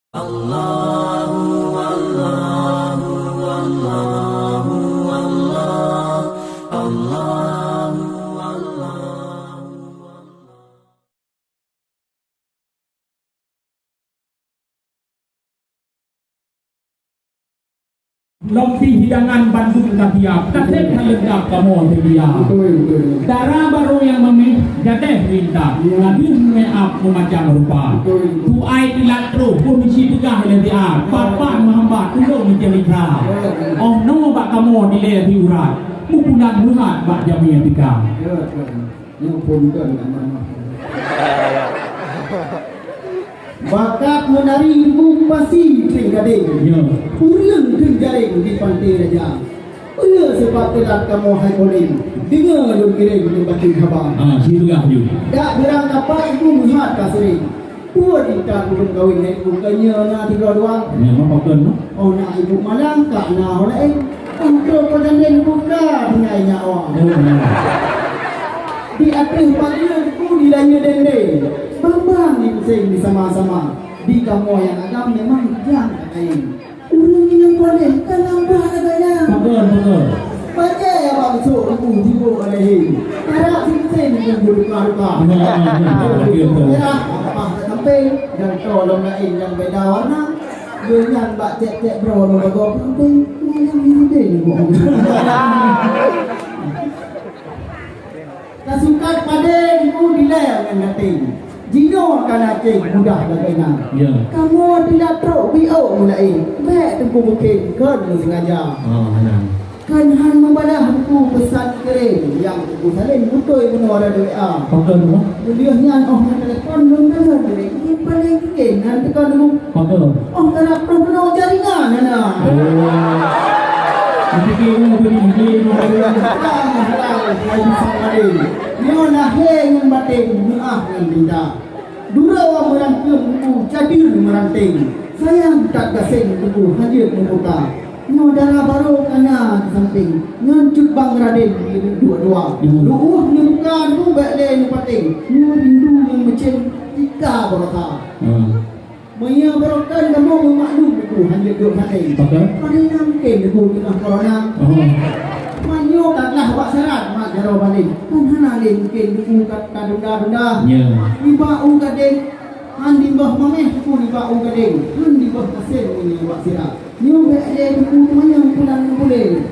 Allahu Allahu Allahu Allah Allahu Allahu. Lompi hidangan Bandung Katiak, kasih lengkap kamu sedia. Darah baru yang memilih jatah minta, lagi meap memacam rupa. Tuai dilatro, komisi pegah yang dia, papa menghambat untuk menjadi kera. Oh no bak kamu dileh diurat, mupunan muhat bak jami etika. Yang pun kan bakat menari ilmu pasti tergading. Kurian terjaring di pantai raja. Ia sebab telat kamu hai kolim. Dengar lu kirim di batu khabar. Sirgah juga. Tak berang apa itu muhat kasih. Puan kita belum kawin naik bukannya na tiga doang. Ya, apa kan? Oh nak ibu malang tak na oleh. Untuk penjandin buka dengan nyawa. Di akhir pagi aku dilanya dendeng. Bambang ni pusing di sama-sama. Di kamu yang agam memang jang kain. Urang yang boleh kan nambah agaknya. Betul. Baca ya Pak Besok aku jiwa oleh. Harap sing-sing yang berduka-duka. Ya, apa sampai dan tolong lain yang beda warna. Yang bak cek-cek bro logo penting. Yang ini buat. Kasukat pada ibu dilai dengan nating. Jino akan nating mudah bagaimana. Ya. Kamu tidak teruk biau mulai. Baik tempuh mungkin kan sengaja. Hanang. Kan han membalah buku pesan kering yang buku salin betul benar ada WA. Betul tu. Beliaunya telefon belum ada dari ini paling kering nanti kan dulu. Betul. Oh kalau penuh jaringan nana. Nanti kita beri Nyo nah yang batin maaf yang benda. Dura orang merangkum buku cadir meranting. Sayang tak gasing buku hadir membuka. Nyo darah baru kana di samping. Ngancut bang Raden dua-dua. Duh ni bukan tu baik le pating. Nyo rindu yang macam tika berata. Maya berokan kamu memaklum buku hadir dua pating. Betul. Pada mungkin buku kena corona. Manyo taklah buat syarat mak jaro balik. Kan hana le mungkin buku kata benda-benda. Ya. Liba u gading. Han di bawah mameh buku liba u gading. Han di bawah kasil ini buat sirap. Nyo le buku maya pulang boleh.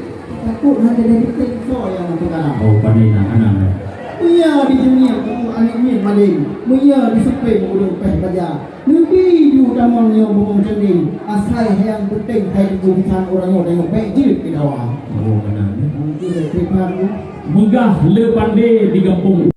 Takut ada dari so yang perkara. Oh, padina hanang. Ia di dunia buku anik min maling. Ia di sepeng ulung peh baja. Nanti di utama yang bumung cening. Asai yang penting hai di bukan orang yang baik jirit ke dawa. Oh, benar. Nanti saya prepare. Megah le pandai di kampung.